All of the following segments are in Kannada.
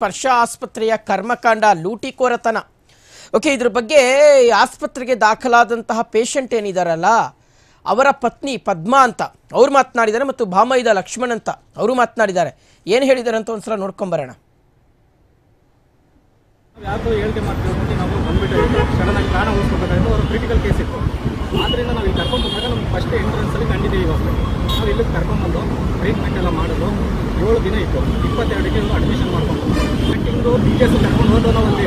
ಸ್ಪರ್ಶ ಆಸ್ಪತ್ರೆಯ ಕರ್ಮಕಾಂಡ ಲೂಟಿಕೋರತನ. ಓಕೆ, ಇದ್ರ ಬಗ್ಗೆ ಆಸ್ಪತ್ರೆಗೆ ದಾಖಲಾದಂತಹ ಪೇಷಂಟ್ ಏನಿದಾರಲ್ಲ ಅವರ ಪತ್ನಿ ಪದ್ಮಾ ಅಂತ ಅವರು ಮಾತನಾಡಿದ್ದಾರೆ ಮತ್ತು ಭಾಮೈದ ಲಕ್ಷ್ಮಣ್ ಅಂತ ಅವರು ಮಾತನಾಡಿದ್ದಾರೆ. ಏನು ಹೇಳಿದ್ದಾರೆ ಅಂತ ಒಂದ್ಸಲ ನೋಡ್ಕೊಂಡು ಬರೋಣ. ಯಾಕೋ ಹೇಳಿಕೆ ಮಾಡ್ತೀವಿ ನಾವು ಬಂದ್ಬಿಟ್ಟು ಸಡನ್ನಾಗಿ ಪ್ರಾಣ ಉಳಿಸ್ಕೋಬೇಕಾದ್ರೆ ಅವರು ಕ್ರಿಟಿಕಲ್ ಕೇಸ್ ಇತ್ತು. ಆದ್ದರಿಂದ ನಾವು ಇಲ್ಲಿ ಕರ್ಕೊಂಡು ಬಂದಾಗ ನಮ್ಗೆ ಫಸ್ಟ್ ಎಂಟ್ರೆನ್ಸಲ್ಲಿ ಕಂಡಿದ್ದೀವಿ ಹಾಸ್ಪಿಟಲ್. ನಾವು ಇಲ್ಲಿಗೆ ಕರ್ಕೊಂಡ್ಬಂದು ಟ್ರೀಟ್ಮೆಂಟ್ ಎಲ್ಲ ಮಾಡೋದು 7 ದಿನ ಇತ್ತು. 22ಕ್ಕೆ ಅಡ್ಮಿಷನ್ ಮಾಡ್ಕೊಂಡು ಟ್ರೀಟ್ಮೆಂಟಿಂಗು BTS ಕರ್ಕೊಂಡು ಹೋದೋ ಅಲ್ಲಿ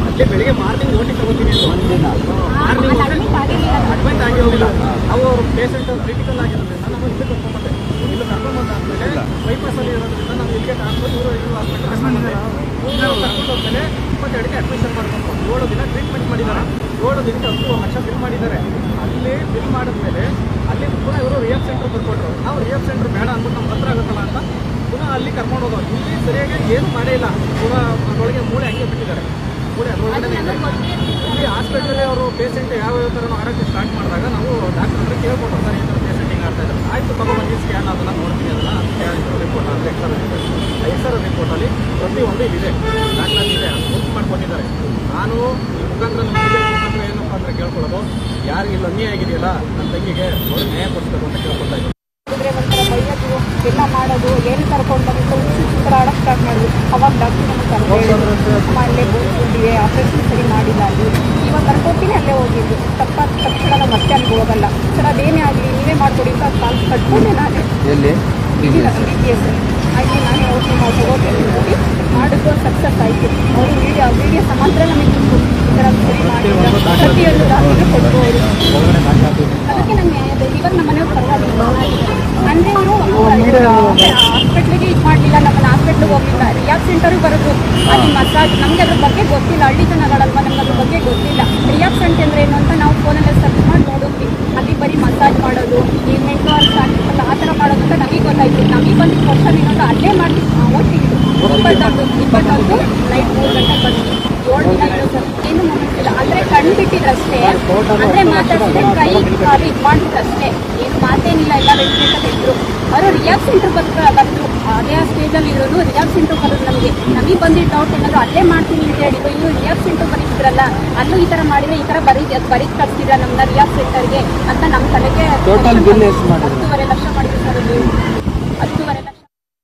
ಅಲ್ಲೇ ಬೆಳಿಗ್ಗೆ ಮಾರ್ನಿಂಗ್ ಓಟಿ ತಗೋತೀನಿ ಮಾರ್ನಿಂಗ್ ಅಡ್ಮಿಟ್ ಆಗಿ ಹೋಗಿಲ್ಲ. ನಾವು ಅವರು ಪೇಷಂಟ್ ಕ್ರಿಟಿಕಲ್ ಆಗಿರೋದ್ರಿಂದ ನಾವು ಇಲ್ಲಿ ಕರ್ಕೊಂಡ್ಬಂದೆ. ಇಲ್ಲಿ ಕರ್ಕೊಂಡ್ಬಂದಾದ್ಮೇಲೆ ಬೈಪಾಸಲ್ಲಿ ಇರೋದ್ರಿಂದ ನಾವು ಇಲ್ಲಿಗೆ ಟ್ರಾನ್ಸ್ಫರ್ ಇವರು ಹಾಸ್ಪಿಟಲ್ ಕರ್ಕೊಂಡು ಹೋದ್ಮೇಲೆ 22ಕ್ಕೆ ಅಡ್ಮಿಷನ್ ಮಾಡ್ಕೊಂಡು 7 ದಿನ ಟ್ರೀಟ್ಮೆಂಟ್ ಮಾಡಿದ್ದಾರೆ. 7 ದಿನಕ್ಕೆ 10 ಲಕ್ಷ ಬಿಲ್ ಮಾಡಿದ್ದಾರೆ. ಅಲ್ಲಿ ಬಿಲ್ ಮಾಡಿದ್ಮೇಲೆ ಅಲ್ಲಿ ಪುನಃ ಇವರು ರಿಯಾಬ್ ಸೆಂಟರ್ ಬರ್ಕೊಟ್ರು. ನಾವು ರಿಯಾಬ್ ಸೆಂಟರ್ ಬೇಡ ಅಂದ್ಬಿಟ್ಟು ನಮ್ಗೆ ಹತ್ರ ಆಗುತ್ತಲ್ಲ ಅಂತ ಪುನಃ ಅಲ್ಲಿ ಕರ್ಕೊಂಡು ಹೋದೋ. ಇಲ್ಲಿ ಸರಿಯಾಗಿ ಏನು ಮಾಡೇ ಇಲ್ಲ. ಪುನಃ ಅದರೊಳಗೆ ಮೂಳೆ ಹಂಗೆ ಬಿಟ್ಟಿದ್ದಾರೆ. ಮೂಳೆ ಅದರೊಳಗಡೆ ಇಲ್ಲಿ ಹಾಸ್ಪಿಟಲಲ್ಲಿ ಅವರು ಪೇಷಂಟ್ ಯಾವ ಥರ ಆಡೋಕ್ಕೆ ಸ್ಟಾರ್ಟ್ ಮಾಡಿದಾಗ ನಾವು ಡಾಕ್ಟರ್ ಹತ್ರ ಕೇಳ್ಕೊಟ್ಟು ಸರ್ ಈ ಥರ ಪೇಷಂಟ್ ಹಿಂಗೆ ಆಡ್ತಾ ಇದ್ದಾರೆ. ಆಯಿತು ತಗೊಂಡ್ಬಂದು ಸ್ಕ್ಯಾನ್ ಅದನ್ನು ನೋಡ್ತೀನಿ, ಅದನ್ನು ಸ್ಕ್ಯಾನ್ ರಿಪೋರ್ಟ್ ಅಂದರೆ ಎಕ್ಸರ್ ರಿಪೋರ್ಟಲ್ಲಿ ಪ್ರತಿಯೊಂದು ಇದೆ, ದಾಖಲಾತಿ ಇದೆ, ಗುರುತು ಮಾಡ್ಕೊಂಡಿದ್ದಾರೆ. ನಾನು ಈ ಮುಖಾಂತರ ಮುಖಾಂತರ ಏನಪ್ಪ ಅಂದರೆ ಕೇಳ್ಕೊಳ್ಳೋದು, ಯಾರಿಗೆ ಇಲ್ಲಿ ಅನ್ಯಾಯ ಆಗಿದೆಯಲ್ಲ ನನ್ನ ತಂಗಿಗೆ ಅವ್ರು ನ್ಯಾಯ ಕೊಡಿಸ್ಬೇಕು ಅಂತ ಕೇಳ್ಕೊಳ್ತಾ ಇದ್ದೀನಿ. ಬೈಯೋದು ಎಲ್ಲ ಮಾಡೋದು ಏನು ಕರ್ಕೊಂಡು ಬಂದು ಚಿತ್ರ ಆಡೋಕ್ಕೆ ಸ್ಟಾರ್ಟ್ ಮಾಡಿದ್ವಿ. ಅವಾಗ ಡಾಕ್ಟರ್ ನಮಗೆ ಕರ್ಕೊಂಡು ಅಲ್ಲೇ ಬೋಲ್ಕೊಂಡಿವೆ, ಆಪರೇಷನ್ ಸರಿ ಮಾಡಿಲ್ಲ ಅಲ್ಲಿ. ಇವಾಗ ಕರ್ಕೊತೀನಿ ಅಲ್ಲೇ ಹೋಗಿದ್ದು. ತಪ್ಪಾದ ತಕ್ಷಣ ನಾವು ಮತ್ತೆ ಅಲ್ಲಿ ಹೋಗಲ್ಲ ಸರ್, ಅದೇನೇ ಆಗಲಿ ನೀವೇ ಮಾಡಿಕೊಡಿ ಅಂತ ಕಾಲ್ ಕಟ್ಕೊಂಡೆ ನಾನೇ BTS ಆಗಿ ನಾನೇ ಹೋಗಿ ನಾವು ತಗೋತೀನಿ ಹೋಗಿ ಮಾಡಿದ್ದು ಸಕ್ಸಸ್ ಆಯಿತು. ಅವರು ವಿಡಿಯೋ ಸಮಾಂತರ ನಮಗೆ ಈ ಥರ ಸರಿ ಮಾಡಿಲ್ಲ ಪ್ರತಿಯೊಂದು ದಾಖಲೆ ಕೊಡ್ಬೋದು. ಅದಕ್ಕೆ ನಮ್ಮ ನ್ಯಾಯ ಬೇಕು. ಇವಾಗ ನಮ್ಮ ಮನೆಯವ್ರು ಪರವಾಗಿಲ್ಲ ಅಂದರೆ ಅವರು ಹಾಸ್ಪಿಟ್ಲಿಗೆ ಇದು ಮಾಡಲಿಲ್ಲ, ನಮ್ಮನ್ನು ಹಾಸ್ಪಿಟ್ಲಿಗೆ ಹೋಗಲಿಲ್ಲ, ರಿಯಾಬ್ ಸೆಂಟರ್ಗೆ ಬರೋದು ಅಲ್ಲಿ ಮಸಾಜ್. ನಮಗೆ ಅದ್ರ ಬಗ್ಗೆ ಗೊತ್ತಿಲ್ಲ, ಹಳ್ಳಿ ಜನಗಳಲ್ವ, ನಮ್ಗೆ ಅದ್ರ ಬಗ್ಗೆ ಗೊತ್ತಿಲ್ಲ. ರಿಯಾಬ್ ಸೆಂಟರ್ ಅಂದರೆ ಏನು ಅಂತ ನಾವು ಫೋನಲ್ಲೇ ಸರ್ಚ್ ಮಾಡಿ ನೋಡಿದ್ವಿ. ಅಲ್ಲಿ ಬರೀ ಮಸಾಜ್ ಮಾಡೋದು, ಈ ಮೆಂಟೋ ಅಂತ ಆ ಥರ ಮಾಡೋದು ಅಂತ ನಮಗೆ ಗೊತ್ತಾಯಿತು. ನಮಗೆ ಬಂದಿದ್ದ ಕ್ವಶನ್ ಏನಂತ ಅಲ್ಲೇ ಮಾಡ್ತೀವಿ. ಓದ್ತೀವಿ 21 ನೈಟ್ 3 ಗಂಟೆಗೆ ಬಂದು 7 ದಿನ ಇತ್ತು ಸರ್. ಏನು ಮುಗಿಸಿಲ್ಲ ಅಂದರೆ ಕಣ್ಣು ಬಿಟ್ಟಿದ್ರಷ್ಟೇ, ಅಂದರೆ ಮಾತಾಡಿದ್ರೆ ಕೈ ಕಾಲು ಇದು ಮಾಡಿದ್ರಷ್ಟೇ, ಏನು ಮಾತೇನಿಲ್ಲ. ಎಲ್ಲ ವೆಂಟಿಲೇಟರ್ ಇದ್ರು. ಅವರು ರಿಯಾಬ್ ಸೆಂಟರ್ ಬಂದರು. ಅದೇ ಆ ಸ್ಟೇಜಲ್ಲಿ ಇರೋದು ರಿಯಾಬ್ ಸೆಂಟರ್ ಬರೋದು. ನಮಗೆ ಬಂದಿದ್ದ ಡೌಟ್ ಏನಾದ್ರು ಅಲ್ಲೇ ಮಾಡ್ತೀನಿ ಅಂತ ಹೇಳಿದ್ರು. ಇವರು ರಿಯಾಬ್ ಸೆಂಟರ್ ಬರೀತಿದ್ರಲ್ಲ, ಅಲ್ಲೂ ಈ ಥರ ಮಾಡಿದ್ರೆ ಈ ಥರ ಬರೀದು ಕಳಿಸ್ತಿದ್ರ ನಮ್ಮನ್ನ ರಿಯಾಬ್ ಸೆಂಟರ್ಗೆ ಅಂತ ನಮ್ಮ ತಲೆಗೆ 10.5 ಲಕ್ಷ ಮಾಡಿದ್ರು ಸರ್. 10.5 ಲಕ್ಷ